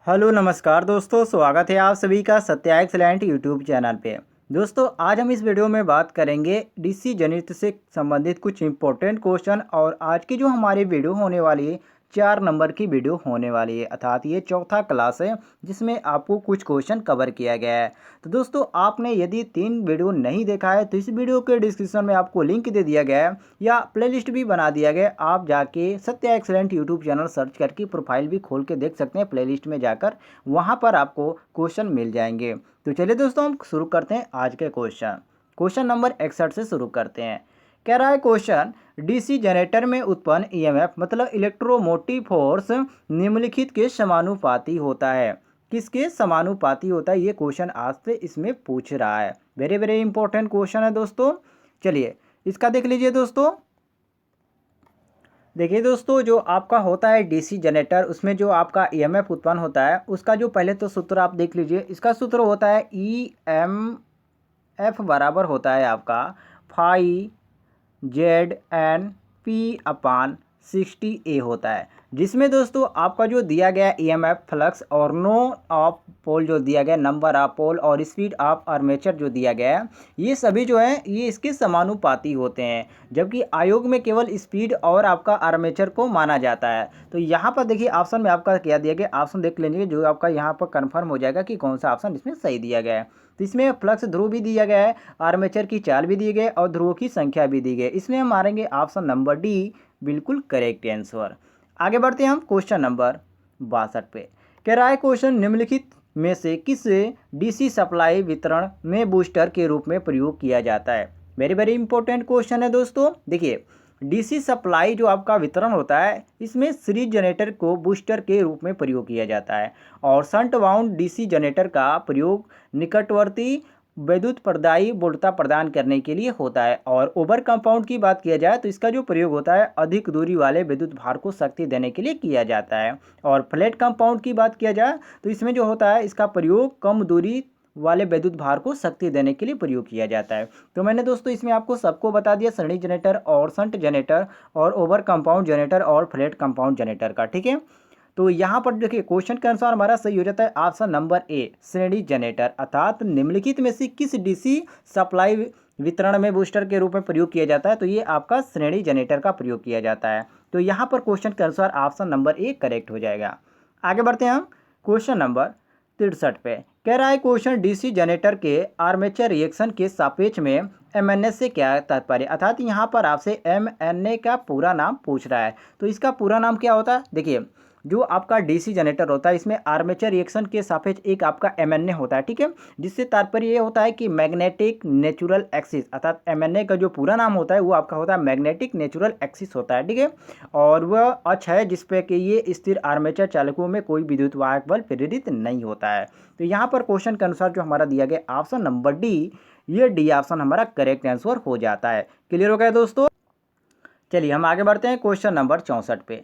Hello नमस्कार दोस्तों, स्वागत है आप सभी का सत्या एक्सलेंट यूट्यूब चैनल पे। दोस्तों आज हम इस वीडियो में बात करेंगे डीसी गणित से संबंधित कुछ इंपॉर्टेंट क्वेश्चन। और आज की जो हमारी वीडियो होने वाली है 4 नंबर की वीडियो होने वाली है, अर्थात ये चौथा क्लास है जिसमें आपको कुछ क्वेश्चन कवर किया गया है। तो दोस्तों आपने यदि 3 वीडियो नहीं देखा है तो इस वीडियो के डिस्क्रिप्शन में आपको लिंक दे दिया गया है या प्लेलिस्ट भी बना दिया गया है। आप जाके Satya excellent YouTube channel search करके प्रोफाइल भी खोल के देख सकते हैं, प्लेलिस्ट में जाकर वहाँ पर आपको क्वेश्चन मिल जाएंगे। तो चलिए दोस्तों हम शुरू करते हैं आज के क्वेश्चन। क्वेश्चन नंबर 61 से शुरू करते हैं। कह रहा है क्वेश्चन, डीसी जनरेटर में उत्पन्न ईएमएफ मतलब इलेक्ट्रोमोटिव फोर्स निम्नलिखित के समानुपाती होता है। किसके समानुपाती होता है, ये क्वेश्चन आज से इसमें पूछ रहा है। वेरी वेरी इंपॉर्टेंट क्वेश्चन है दोस्तों। चलिए इसका देख लीजिए दोस्तों। देखिए दोस्तों, जो आपका होता है डीसी जनरेटर, उसमें जो आपका ईएमएफ उत्पन्न होता है उसका जो पहले तो सूत्र आप देख लीजिए। इसका सूत्र होता है ईएमएफ बराबर होता है आपका phi Z N P upon 60 A होता है, जिसमें दोस्तों आपका जो दिया गया ईएमएफ फ्लक्स और नो ऑफ पोल जो दिया गया, नंबर ऑफ पोल और स्पीड ऑफ आर्मेचर जो दिया गया है, ये सभी जो है ये इसके समानुपाती होते हैं। जबकि आयोग में केवल स्पीड और आपका आर्मेचर को माना जाता है। तो यहाँ पर देखिए ऑप्शन में आपका क्या दिया गया, ऑप्शन देख लीजिए जो आपका यहाँ पर कन्फर्म हो जाएगा कि कौन सा ऑप्शन इसमें सही दिया गया है। तो इसमें फ्लक्स ध्रुव भी दिया गया है, आर्मेचर की चाल भी दी गई और ध्रुवों की संख्या भी दी गई। इसमें हम मारेंगे ऑप्शन नंबर डी, बिल्कुल करेक्ट आंसर। आगे बढ़ते हैं हम क्वेश्चन नंबर 62 पे। कह रहा है क्वेश्चन, निम्नलिखित में से किस डीसी सप्लाई वितरण में बूस्टर के रूप में प्रयोग किया जाता है। वेरी वेरी इंपॉर्टेंट क्वेश्चन है दोस्तों। देखिए डीसी सप्लाई जो आपका वितरण होता है इसमें सीरीज जनरेटर को बूस्टर के रूप में प्रयोग किया जाता है और शंट वाउंड डीसी जनरेटर का प्रयोग निकटवर्ती विद्युत प्रदायी वोल्टता प्रदान करने के लिए होता है। और ओवर कंपाउंड की बात किया जाए तो इसका जो प्रयोग होता है अधिक दूरी वाले विद्युत भार को शक्ति देने के लिए किया जाता है। और फ्लैट कंपाउंड की बात किया जाए तो इसमें जो होता है इसका प्रयोग कम दूरी वाले विद्युत भार को शक्ति देने के लिए प्रयोग किया जाता है। तो मैंने दोस्तों इसमें आपको सबको बता दिया, श्रेणी जनरेटर और शंट जनरेटर और ओवर कंपाउंड जनरेटर और फ्लैट कंपाउंड जनरेटर का, ठीक है। तो यहाँ पर देखिए क्वेश्चन के अनुसार हमारा सही हो जाता है ऑप्शन नंबर ए, श्रेणी जनरेटर, अर्थात निम्नलिखित में से किस डीसी सप्लाई वितरण में बूस्टर के रूप में प्रयोग किया जाता है, तो ये आपका श्रेणी जनरेटर का प्रयोग किया जाता है। तो यहाँ पर क्वेश्चन के अनुसार ऑप्शन नंबर ए करेक्ट हो जाएगा। आगे बढ़ते हैं हम क्वेश्चन नंबर 63 पे। कह रहा है क्वेश्चन, डीसी जनरेटर के आर्मेचर रिएक्शन के सापेक्ष में एमएनए से क्या तात्पर्य, अर्थात यहाँ पर आपसे एमएनए का पूरा नाम पूछ रहा है। तो इसका पूरा नाम क्या होता है, देखिए जो आपका डीसी जनरेटर होता है इसमें आर्मेचर रिएक्शन के सापेक्ष एक आपका एमएनए होता है, ठीक है। जिससे तात्पर्य ये होता है कि मैग्नेटिक नेचुरल एक्सिस, अर्थात एमएनए का जो पूरा नाम होता है वो आपका होता है मैग्नेटिक नेचुरल एक्सिस होता है, ठीक है। और वह अक्ष है जिसपे कि ये स्थिर आर्मेचर चालकों में कोई विद्युत वाहक बल प्रेरित नहीं होता है। तो यहाँ पर क्वेश्चन के अनुसार जो हमारा दिया गया ऑप्शन नंबर डी, ये डी ऑप्शन हमारा करेक्ट आंसर हो जाता है। क्लियर हो गया दोस्तों। चलिए हम आगे बढ़ते हैं क्वेश्चन नंबर 64 पे।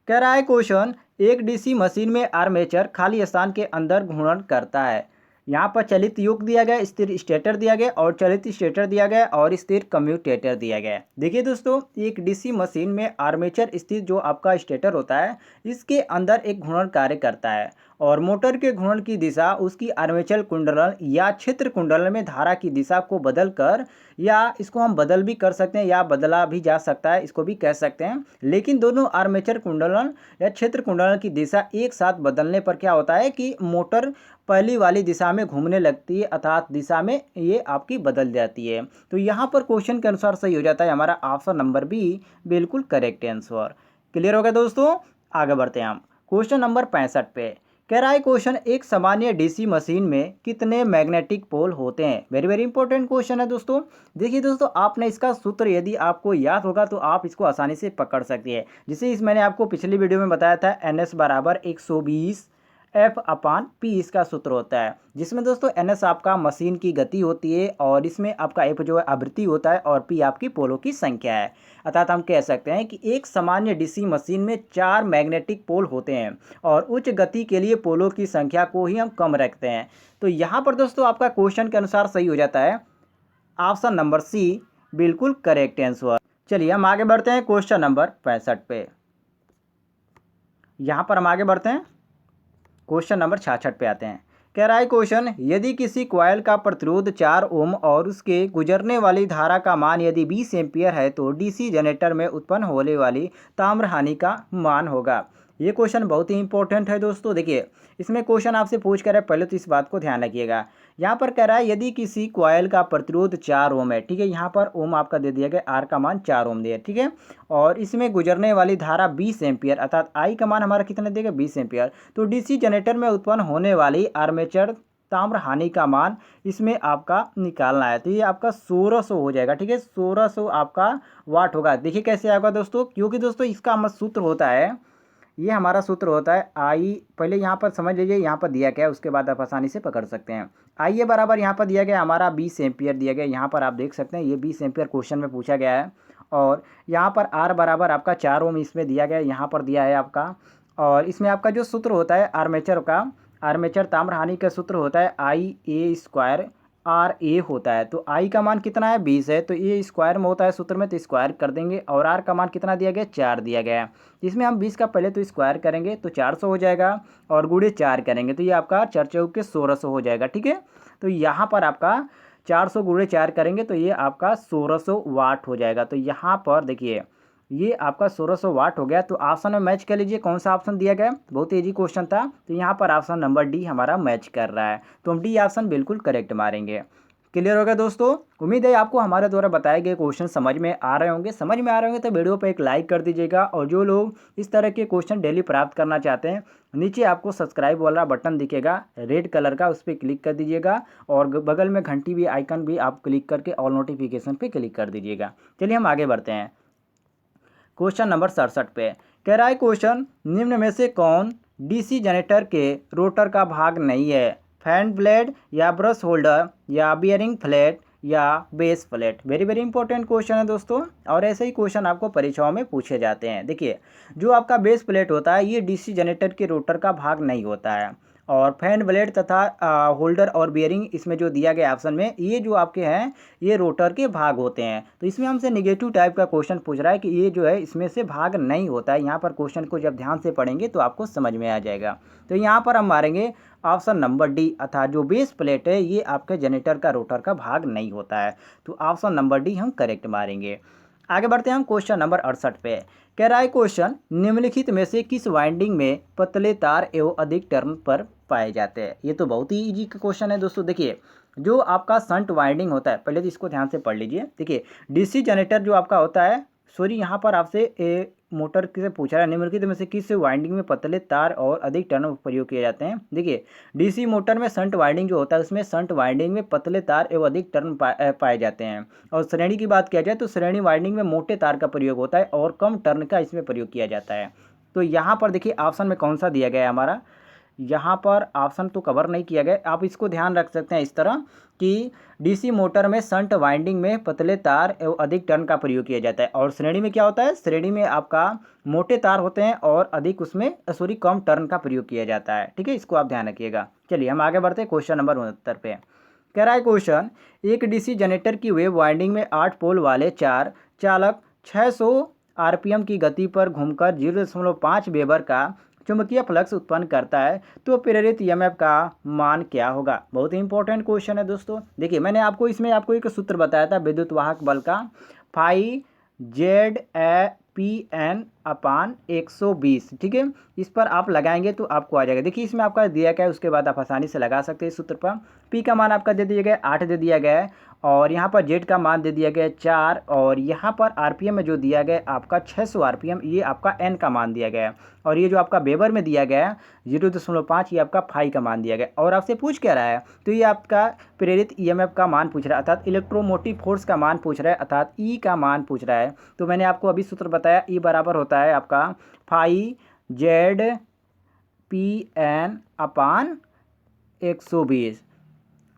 कह रहा है क्वेश्चन, एक डीसी मशीन में आर्मेचर खाली स्थान के अंदर घूर्णन करता है। यहाँ पर चलित युग दिया गया, स्थिर स्टेटर दिया गया और चलित स्टेटर दिया गया और स्थिर कम्यूटेटर दिया गया। देखिए दोस्तों, एक डीसी मशीन में आर्मेचर स्थित जो आपका स्टेटर होता है इसके अंदर एक घूर्णन कार्य करता है और मोटर के घूर्णन की दिशा उसकी आर्मेचर कुंडलन या क्षेत्र कुंडलन में धारा की दिशा को बदल कर, या इसको हम बदल भी कर सकते हैं या बदला भी जा सकता है, इसको भी कह सकते हैं। लेकिन दोनों आर्मेचर कुंडलन या क्षेत्र कुंडलन की दिशा एक साथ बदलने पर क्या होता है कि मोटर पहली वाली दिशा में घूमने लगती है, अर्थात दिशा में ये आपकी बदल जाती है। तो यहाँ पर क्वेश्चन के अनुसार सही हो जाता है हमारा ऑप्शन नंबर बी, बिल्कुल करेक्ट आंसर। क्लियर हो गया दोस्तों। आगे बढ़ते हैं हम क्वेश्चन नंबर 65 पे। कह रहा है क्वेश्चन, एक सामान्य डीसी मशीन में कितने मैग्नेटिक पोल होते हैं। वेरी वेरी इंपॉर्टेंट क्वेश्चन है दोस्तों। देखिए दोस्तों, आपने इसका सूत्र यदि आपको याद होगा तो आप इसको आसानी से पकड़ सकते हैं। जिसे मैंने आपको पिछली वीडियो में बताया था, NS बराबर 120 F अपान P इसका सूत्र होता है। जिसमें दोस्तों NS आपका मशीन की गति होती है और इसमें आपका F जो है आवृत्ति होता है और P आपकी पोलों की संख्या है। अर्थात हम कह सकते हैं कि एक सामान्य डीसी मशीन में 4 मैग्नेटिक पोल होते हैं और उच्च गति के लिए पोलों की संख्या को ही हम कम रखते हैं। तो यहाँ पर दोस्तों आपका क्वेश्चन के अनुसार सही हो जाता है ऑप्शन नंबर सी, बिल्कुल करेक्ट आंसर। चलिए हम आगे बढ़ते हैं क्वेश्चन नंबर 65 पे। यहाँ पर हम आगे बढ़ते हैं क्वेश्चन नंबर 66 पे आते हैं। कह रहा है क्वेश्चन, यदि किसी कॉइल का प्रतिरोध 4 ओम और उसके गुजरने वाली धारा का मान यदि 20 एम्पियर है तो डीसी जनरेटर में उत्पन्न होने वाली ताम्र हानि का मान होगा। ये क्वेश्चन बहुत ही इंपॉर्टेंट है दोस्तों। देखिए इसमें क्वेश्चन आपसे पूछ कर है, पहले तो इस बात को ध्यान रखिएगा। यहाँ पर कह रहा है यदि किसी कॉइल का प्रतिरोध 4 ओम है, ठीक है, यहाँ पर ओम आपका दे दिया गया, आर का मान 4 ओम दिया, ठीक है, और इसमें गुजरने वाली धारा 20 एम्पियर अर्थात आई का मान हमारा कितना दिया गया 20 एम्पियर, तो डीसी जनरेटर में उत्पन्न होने वाली आर्मेचर ताम्र हानि का मान इसमें आपका निकालना है। तो ये आपका 1600 हो जाएगा, ठीक है, 1600 आपका वाट होगा। देखिए कैसे आएगा दोस्तों, क्योंकि दोस्तों इसका हमारा सूत्र होता है, ये हमारा सूत्र होता है आई, पहले यहाँ पर समझ लीजिए, यहाँ पर दिया गया है, उसके बाद आप आसानी से पकड़ सकते हैं। आई ए बराबर यहाँ पर दिया गया हमारा 20 एम्पियर दिया गया, यहाँ पर आप देख सकते हैं ये 20 एम्पियर क्वेश्चन में पूछा गया है। और यहाँ पर आर बराबर आपका 4 ओम इसमें दिया गया है, यहाँ पर दिया है आपका। और इसमें आपका जो सूत्र होता है आर्मेचर का, आर्मेचर ताम्र हानि का सूत्र होता है आई ए स्क्वायर आर ए होता है। तो आई का मान कितना है 20 है, तो ये स्क्वायर में होता है सूत्र में, तो स्क्वायर कर देंगे। और आर का मान कितना दिया गया 4 दिया गया है, इसमें हम 20 का पहले तो स्क्वायर करेंगे तो 400 हो जाएगा, और गुणे 4 करेंगे तो ये आपका 4 चौक के 1600 हो जाएगा, ठीक है। तो यहाँ पर आपका 400 गुणे 4 करेंगे तो ये आपका 1600 वाट हो जाएगा। तो यहाँ पर देखिए ये आपका 1600 वाट हो गया। तो ऑप्शन में मैच कर लीजिए, कौन सा ऑप्शन दिया गया, बहुत ईजी क्वेश्चन था। तो यहाँ पर ऑप्शन नंबर डी हमारा मैच कर रहा है, तो हम डी ऑप्शन बिल्कुल करेक्ट मारेंगे। क्लियर हो गया दोस्तों। उम्मीद है आपको हमारे द्वारा बताए गए क्वेश्चन समझ में आ रहे होंगे। समझ में आ रहे होंगे तो वीडियो पर एक लाइक कर दीजिएगा, और जो लोग इस तरह के क्वेश्चन डेली प्राप्त करना चाहते हैं, नीचे आपको सब्सक्राइब वाला बटन दिखेगा रेड कलर का, उस पर क्लिक कर दीजिएगा, और बगल में घंटी भी आइकन भी आप क्लिक करके ऑल नोटिफिकेशन पे क्लिक कर दीजिएगा। चलिए हम आगे बढ़ते हैं क्वेश्चन नंबर 67 पे। कह रहा है क्वेश्चन, निम्न में से कौन डीसी जनरेटर के रोटर का भाग नहीं है, फैन ब्लेड या ब्रश होल्डर या बियरिंग फ्लैट या base plate. Very very important question है दोस्तों, और ऐसे ही क्वेश्चन आपको परीक्षाओं में पूछे जाते हैं। देखिए जो आपका बेस प्लेट होता है ये डीसी जनरेटर के रोटर का भाग नहीं होता है, और फैन ब्लेड तथा होल्डर और बियरिंग इसमें जो दिया गया ऑप्शन में, ये जो आपके हैं ये रोटर के भाग होते हैं। तो इसमें हमसे नेगेटिव टाइप का क्वेश्चन पूछ रहा है कि ये जो है इसमें से भाग नहीं होता है। यहाँ पर क्वेश्चन को जब ध्यान से पढ़ेंगे तो आपको समझ में आ जाएगा। तो यहाँ पर हम मारेंगे ऑप्शन नंबर डी, अर्थात जो बेस प्लेट है ये आपके जनरेटर का रोटर का भाग नहीं होता है। तो ऑप्शन नंबर डी हम करेक्ट मारेंगे। आगे बढ़ते हैं हम क्वेश्चन नंबर 68 पे। कह रहा है क्वेश्चन, निम्नलिखित में से किस वाइंडिंग में पतले तार एवं अधिक टर्न पर पाए जाते हैं। ये तो बहुत ही इजी क्वेश्चन है दोस्तों। देखिए जो आपका शंट वाइंडिंग होता है, पहले तो इसको ध्यान से पढ़ लीजिए। देखिए डीसी जनरेटर जो आपका होता है, सॉरी यहाँ पर आपसे मोटर से पूछ रहा है, निम्नलिखित में से किस वाइंडिंग में पतले तार और अधिक टर्न प्रयोग किए जाते हैं। देखिए डीसी मोटर में शंट वाइंडिंग जो होता है उसमें शंट वाइंडिंग में पतले तार एवं अधिक टर्न पाए जाते हैं। और श्रेणी की बात किया जाए तो श्रेणी वाइंडिंग में मोटे तार का प्रयोग होता है और कम टर्न का इसमें प्रयोग किया जाता है। तो यहाँ पर देखिए ऑप्शन में कौन सा दिया गया है हमारा, यहाँ पर ऑप्शन तो कवर नहीं किया गया। आप इसको ध्यान रख सकते हैं इस तरह कि डीसी मोटर में शंट वाइंडिंग में पतले तार एवं अधिक टर्न का प्रयोग किया जाता है, और श्रेणी में क्या होता है, श्रेणी में आपका मोटे तार होते हैं और अधिक उसमें कम टर्न का प्रयोग किया जाता है। ठीक है, इसको आप ध्यान रखिएगा। चलिए हम आगे बढ़ते हैं क्वेश्चन नंबर 69 पे। कह रहा है क्वेश्चन, एक डीसी जनरेटर की वेव वाइंडिंग में 8 पोल वाले 4 चालक 600 आरपीएम की गति पर घूमकर 0.5 वेबर का चुंबकीय फ्लक्स उत्पन्न करता है, तो प्रेरित ईएमएफ का मान क्या होगा। बहुत ही इंपॉर्टेंट क्वेश्चन है दोस्तों। देखिए मैंने आपको इसमें एक सूत्र बताया था विद्युत वाहक बल का, phi Z A P N upon 120। ठीक है, इस पर आप लगाएंगे तो आपको आ जाएगा। देखिए इसमें आपका दिया गया है, उसके बाद आप आसानी से लगा सकते हैं इस सूत्र पर। पी का मान आपका दे दिया गया 8 दे दिया गया है, और यहाँ पर जेड का मान दे दिया गया 4, और यहाँ पर आरपीएम में जो दिया गया आपका 600 आरपीएम, ये आपका एन का मान दिया गया है, और ये जो आपका वेबर में दिया गया है 0.5, ये आपका फाई का मान दिया गया। और आपसे पूछ क्या रहा है, तो ये आपका प्रेरित ईएमएफ का मान पूछ रहा है, अर्थात इलेक्ट्रोमोटिव फोर्स का मान पूछ रहा है, अर्थात ई का मान पूछ रहा है। तो मैंने आपको अभी सूत्र बताया, ई बराबर होता है आपका phi Z P N upon 120।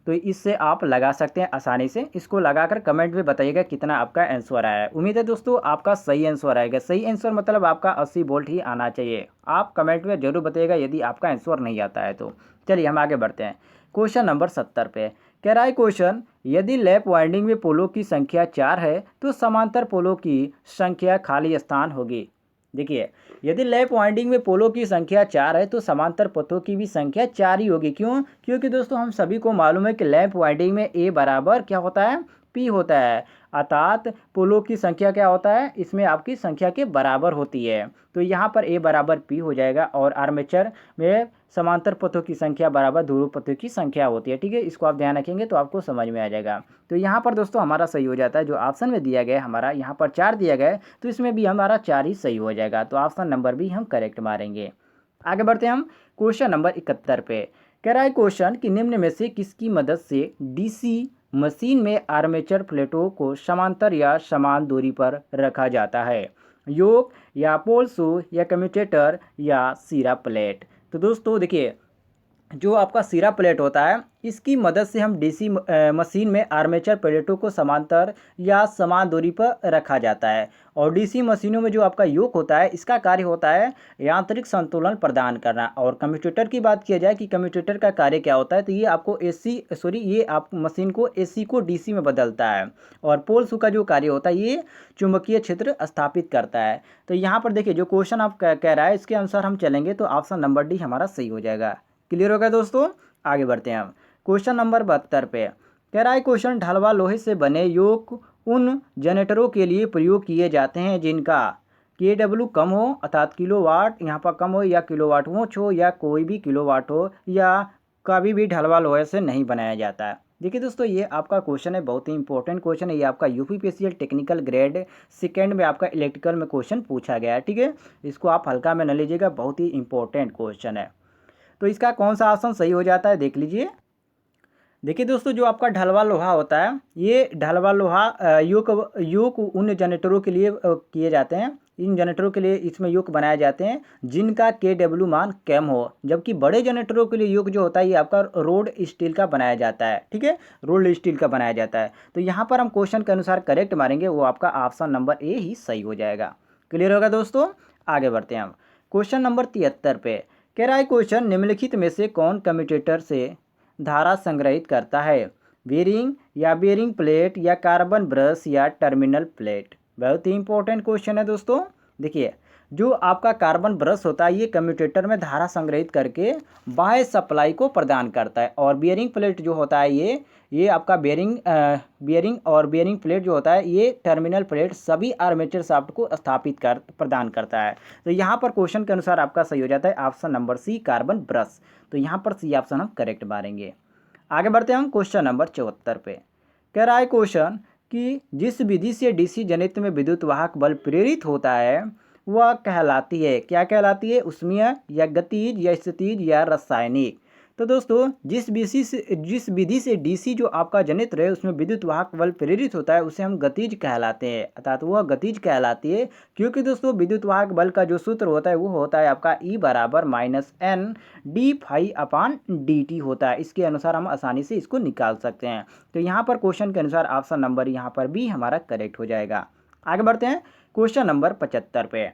तो इससे आप लगा सकते हैं आसानी से। इसको लगाकर कमेंट में बताइएगा कितना आपका आंसर आया है। उम्मीद है दोस्तों आपका सही आंसर आएगा। सही आंसर मतलब आपका 80 वोल्ट ही आना चाहिए। आप कमेंट में जरूर बताइएगा यदि आपका आंसर नहीं आता है तो। चलिए हम आगे बढ़ते हैं क्वेश्चन नंबर 70 पे। कह रहा है क्वेश्चन, यदि लैप वाइंडिंग में पोलों की संख्या 4 है तो समांतर पोलों की संख्या खाली स्थान होगी। देखिए, यदि लैप वाइंडिंग में पोलों की संख्या 4 है तो समांतर पथों की भी संख्या 4 ही होगी। क्यों? क्योंकि दोस्तों हम सभी को मालूम है कि लैप वाइंडिंग में ए बराबर क्या होता है? पी होता है। अर्थात पोलों की संख्या क्या होता है? इसमें आपकी संख्या के बराबर होती है। तो यहाँ पर ए बराबर पी हो जाएगा और आर्मेचर में समांतर पथों की संख्या बराबर ध्रुव पथों की संख्या होती है। ठीक है, इसको आप ध्यान रखेंगे तो आपको समझ में आ जाएगा। तो यहाँ पर दोस्तों हमारा सही हो जाता है, जो ऑप्शन में दिया गया हमारा यहाँ पर 4 दिया गया है तो इसमें भी हमारा 4 ही सही हो जाएगा। तो ऑप्शन नंबर भी हम करेक्ट मारेंगे। आगे बढ़ते हैं हम क्वेश्चन नंबर 71 पे। कह रहा है क्वेश्चन कि निम्न में से किसकी मदद से डीसी मशीन में आर्मेचर प्लेटों को समांतर या समान दूरी पर रखा जाता है? योक या पोल शू या कम्यूटेटर या सिरा प्लेट? तो दोस्तों देखिए, जो आपका सिरा प्लेट होता है इसकी मदद से हम डीसी मशीन में आर्मेचर प्लेटों को समांतर या समान दूरी पर रखा जाता है। और डीसी मशीनों में जो आपका योक होता है इसका कार्य होता है यांत्रिक संतुलन प्रदान करना। और कम्यूटेटर की बात किया जाए कि कम्यूटेटर का कार्य क्या होता है, तो ये आपको ये आप मशीन को एसी को डीसी में बदलता है। और पोल शू का जो कार्य होता है ये चुंबकीय क्षेत्र स्थापित करता है। तो यहाँ पर देखिए, जो क्वेश्चन आप कह रहा है इसके अनुसार हम चलेंगे तो ऑप्शन नंबर डी हमारा सही हो जाएगा। क्लियर होगा दोस्तों? आगे बढ़ते हैं हम क्वेश्चन नंबर 72 पे। कह रहा है क्वेश्चन ढलवा लोहे से बने योक उन जनरेटरों के लिए प्रयोग किए जाते हैं जिनका KW कम हो, अर्थात किलोवाट यहाँ पर कम हो, या किलोवाट ऊँच हो, या कोई भी किलोवाट हो, या कभी भी ढलवा लोहे से नहीं बनाया जाता है। देखिए दोस्तों, ये आपका क्वेश्चन है, बहुत ही इंपॉर्टेंट क्वेश्चन है। ये आपका यूपीपीसीएल टेक्निकल ग्रेड सेकेंड में आपका इलेक्ट्रिकल में क्वेश्चन पूछा गया है। ठीक है, इसको आप हल्का में न लीजिएगा, बहुत ही इंपॉर्टेंट क्वेश्चन है। तो इसका कौन सा ऑप्शन सही हो जाता है देख लीजिए। देखिए दोस्तों, जो आपका ढलवा लोहा होता है ये ढलवा लोहा युग उन जनरेटरों के लिए किए जाते हैं। इन जनरेटरों के लिए इसमें युग बनाए जाते हैं जिनका KW मान कम हो। जबकि बड़े जनरेटरों के लिए युग जो होता है ये आपका रोड स्टील का बनाया जाता है। ठीक है, रोड स्टील का बनाया जाता है। तो यहाँ पर हम क्वेश्चन के अनुसार करेक्ट मारेंगे, वो आपका ऑप्शन नंबर ए ही सही हो जाएगा। क्लियर होगा दोस्तों? आगे बढ़ते हैं हम क्वेश्चन नंबर 73 पे। कह रहा है क्वेश्चन निम्नलिखित में से कौन कम्यूटेटर से धारा संग्रहित करता है? बेरिंग या बेरिंग प्लेट या कार्बन ब्रश या टर्मिनल प्लेट? बहुत ही इंपॉर्टेंट क्वेश्चन है दोस्तों। देखिए, जो आपका कार्बन ब्रश होता है ये कम्यूटेटर में धारा संग्रहित करके बाह्य सप्लाई को प्रदान करता है। और बेरिंग प्लेट जो होता है ये आपका बेरिंग और बेरिंग प्लेट जो होता है ये टर्मिनल प्लेट सभी आर्मेचर शाफ्ट को स्थापित प्रदान करता है। तो यहाँ पर क्वेश्चन के अनुसार आपका सही हो जाता है option number C carbon brush. तो यहाँ पर सी ऑप्शन हम करेक्ट मारेंगे। आगे बढ़ते हैं हम क्वेश्चन नंबर 74 पे। कह रहा है क्वेश्चन कि जिस विधि से डीसी जनित्र में विद्युत वाहक बल प्रेरित होता है वह कहलाती है, क्या कहलाती है? ऊष्मीय या गतिज या स्थितिज या रासायनिक? तो दोस्तों, जिस विधि से डीसी जो आपका जनित्र है उसमें विद्युत वाहक बल प्रेरित होता है उसे हम गतिज कहलाते हैं, अर्थात वह गतिज कहलाती है। क्योंकि दोस्तों विद्युत वाहक बल का जो सूत्र होता है वो होता है आपका E बराबर -N/d∅/dt होता है। इसके अनुसार हम आसानी से इसको निकाल सकते हैं। तो यहाँ पर क्वेश्चन के अनुसार ऑप्शन नंबर यहाँ पर भी हमारा करेक्ट हो जाएगा। आगे बढ़ते हैं क्वेश्चन नंबर 75 पे।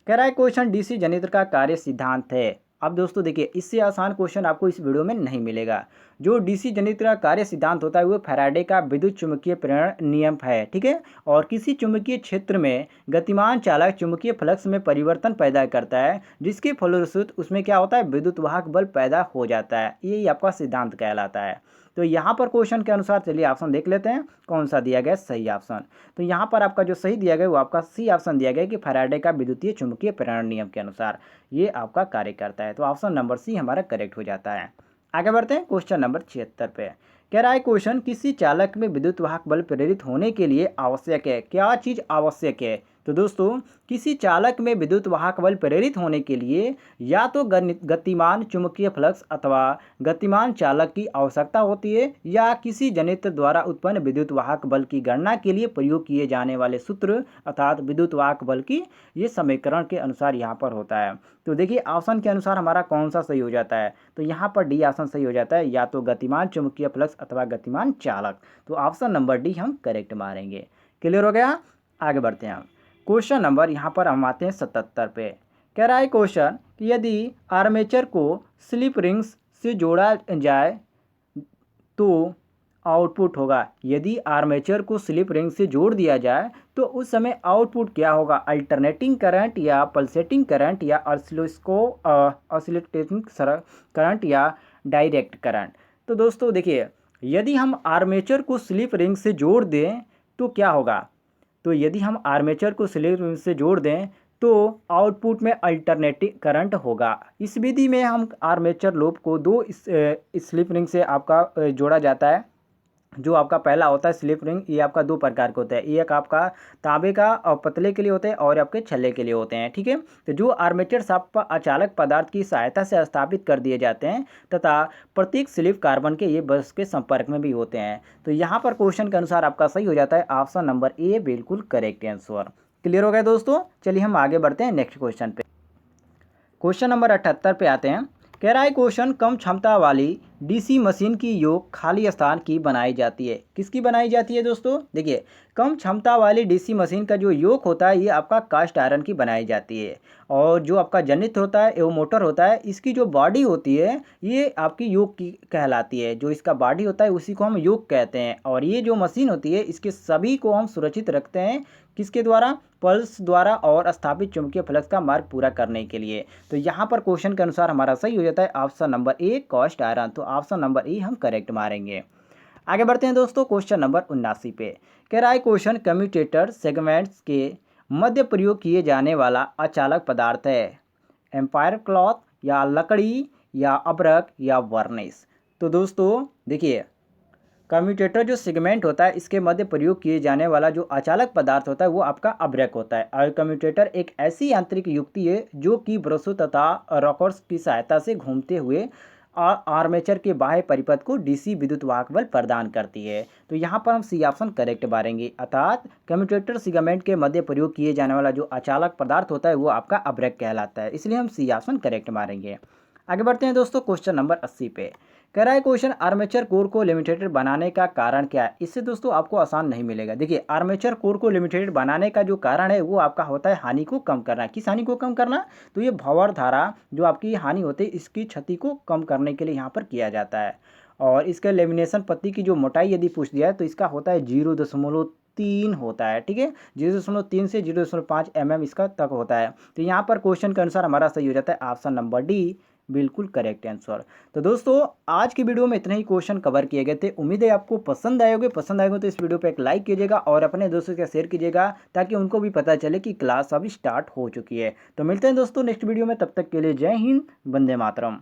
कह रहा है क्वेश्चन डीसी जनित्र का कार्य सिद्धांत है। अब दोस्तों देखिए, इससे आसान क्वेश्चन आपको इस वीडियो में नहीं मिलेगा। जो डीसी जनित्र का कार्य सिद्धांत होता है वो फैराडे का विद्युत चुंबकीय प्रेरण नियम है। ठीक है, और किसी चुंबकीय क्षेत्र में गतिमान चालक चुंबकीय फ्लक्स में परिवर्तन पैदा करता है जिसके फलस्वरूप उसमें क्या होता है? विद्युत वाहक बल पैदा हो जाता है। यही आपका सिद्धांत कहलाता है। तो यहाँ पर क्वेश्चन के अनुसार चलिए ऑप्शन देख लेते हैं कौन सा दिया गया सही ऑप्शन। तो यहाँ पर आपका जो सही दिया गया वो आपका सी ऑप्शन दिया गया कि फैराडे का विद्युतीय चुंबकीय प्रेरण नियम के अनुसार ये आपका कार्य करता है। तो ऑप्शन नंबर सी हमारा करेक्ट हो जाता है। आगे बढ़ते हैं क्वेश्चन नंबर 76 पे। कह रहा है क्वेश्चन किसी चालक में विद्युत वाहक बल प्रेरित होने के लिए आवश्यक है, क्या चीज़ आवश्यक है? तो दोस्तों, किसी चालक में विद्युत वाहक बल प्रेरित होने के लिए या तो गतिमान चुंबकीय फ्लक्स अथवा गतिमान चालक की आवश्यकता होती है या किसी जनित्र द्वारा उत्पन्न विद्युत वाहक बल की गणना के लिए प्रयोग किए जाने वाले सूत्र अर्थात विद्युत वाहक बल की ये समीकरण के अनुसार यहाँ पर होता है। तो देखिए ऑप्शन के अनुसार हमारा कौन सा सही हो जाता है? तो यहाँ पर डी ऑप्शन सही हो जाता है, या तो गतिमान चुंबकीय फ्लक्स अथवा गतिमान चालक। तो ऑप्शन नंबर डी हम करेक्ट मारेंगे। क्लियर हो गया? आगे बढ़ते हैं हम क्वेश्चन नंबर यहाँ पर हम आते हैं 77 पे। कह रहा है क्वेश्चन कि यदि आर्मेचर को स्लिप रिंग्स से जोड़ा जाए तो आउटपुट होगा। यदि आर्मेचर को स्लिप रिंग से जोड़ दिया जाए तो उस समय आउटपुट क्या होगा, अल्टरनेटिंग करंट या पल्सेटिंग करंट या ऑसिलेटिंग करंट या डायरेक्ट करंट। तो दोस्तों देखिए, यदि हम आर्मेचर को स्लिप रिंग से जोड़ दें तो क्या होगा, तो यदि हम आर्मेचर को स्लिप रिंग से जोड़ दें तो आउटपुट में अल्टरनेटिंग करंट होगा। इस विधि में हम आर्मेचर लूप को दो स्लिप रिंग से आपका जोड़ा जाता है। जो आपका पहला होता है स्लिप रिंग, ये आपका दो प्रकार के होते हैं, एक आपका तांबे का और पतले के लिए होते हैं और आपके छल्ले के लिए होते हैं, ठीक है। तो जो आर्मेचर शाफ्ट पर अचालक पदार्थ की सहायता से स्थापित कर दिए जाते हैं तथा प्रत्येक स्लिप कार्बन के ये बस के संपर्क में भी होते हैं। तो यहाँ पर क्वेश्चन के अनुसार आपका सही हो जाता है ऑप्शन नंबर ए बिल्कुल करेक्ट आंसर। क्लियर हो गया दोस्तों, चलिए हम आगे बढ़ते हैं नेक्स्ट क्वेश्चन पे। क्वेश्चन नंबर 78 पे आते हैं। कह रहा है क्वेश्चन, कम क्षमता वाली डीसी मशीन की योग खाली स्थान की बनाई जाती है। किसकी बनाई जाती है दोस्तों, देखिए कम क्षमता वाली डीसी मशीन का जो योग होता है ये आपका कास्ट आयरन की बनाई जाती है। और जो आपका जनित्र होता है एवं मोटर होता है, इसकी जो बॉडी होती है ये आपकी योग की कहलाती है। जो इसका बॉडी होता है उसी को हम योग कहते हैं। और ये जो मशीन होती है इसके सभी को हम सुरक्षित रखते हैं, किसके द्वारा, पल्स द्वारा और स्थापित चुंबकीय फ्लक्स का मार्ग पूरा करने के लिए। तो यहाँ पर क्वेश्चन के अनुसार हमारा सही हो जाता है option number A cast iron. तो ऑप्शन नंबर ए हम करेक्ट मारेंगे। आगे बढ़ते हैं दोस्तों क्वेश्चन नंबर 79 पे। कह रहा है क्वेश्चन, कम्यूटेटर सेगमेंट्स के मध्य प्रयोग किए जाने वाला अचालक पदार्थ है एम्पायर क्लॉथ या लकड़ी या अब्रक या वर्निश। तो दोस्तों देखिए, कम्यूटेटर जो सेगमेंट होता है इसके मध्य प्रयोग किए जाने वाला जो अचालक पदार्थ होता है वो आपका अब्रक होता है। और कम्यूटेटर एक ऐसी यांत्रिक युक्ति है जो कि ब्रशों तथा रॉकर्स की सहायता से घूमते हुए आर्मेचर के बाह्य परिपथ को डीसी विद्युत वाहक बल प्रदान करती है। तो यहाँ पर हम सी ऑप्शन करेक्ट मारेंगे, अर्थात कम्यूटेटर सेगमेंट के मध्य प्रयोग किए जाने वाला जो अचालक पदार्थ होता है वो आपका अब्रक कहलाता है, इसलिए हम सी ऑप्शन करेक्ट मारेंगे। आगे बढ़ते हैं दोस्तों क्वेश्चन नंबर 80 पे। कह रहा है क्वेश्चन, आर्मेचर कोर को लिमिटेड बनाने का कारण क्या है। इससे दोस्तों आपको आसान नहीं मिलेगा। देखिए, आर्मेचर कोर को लिमिटेड बनाने का जो कारण है वो आपका होता है हानि को कम करना। किस हानि को कम करना, तो ये भंवर धारा जो आपकी हानि होती है इसकी क्षति को कम करने के लिए यहाँ पर किया जाता है। और इसके लेमिनेशन पत्ती की जो मोटाई यदि पूछ दिया है तो इसका होता है 0.3 होता है, ठीक है। 0.3 से 0.5 mm इसका तक होता है। तो यहाँ पर क्वेश्चन के अनुसार हमारा सही हो जाता है ऑप्शन नंबर डी बिल्कुल करेक्ट आंसर। तो दोस्तों आज की वीडियो में इतने ही क्वेश्चन कवर किए गए थे। उम्मीद है आपको पसंद आए होंगे तो इस वीडियो पे एक लाइक कीजिएगा और अपने दोस्तों के साथ शेयर कीजिएगा ताकि उनको भी पता चले कि क्लास अभी स्टार्ट हो चुकी है। तो मिलते हैं दोस्तों नेक्स्ट वीडियो में, तब तक के लिए जय हिंद, वंदे मातरम।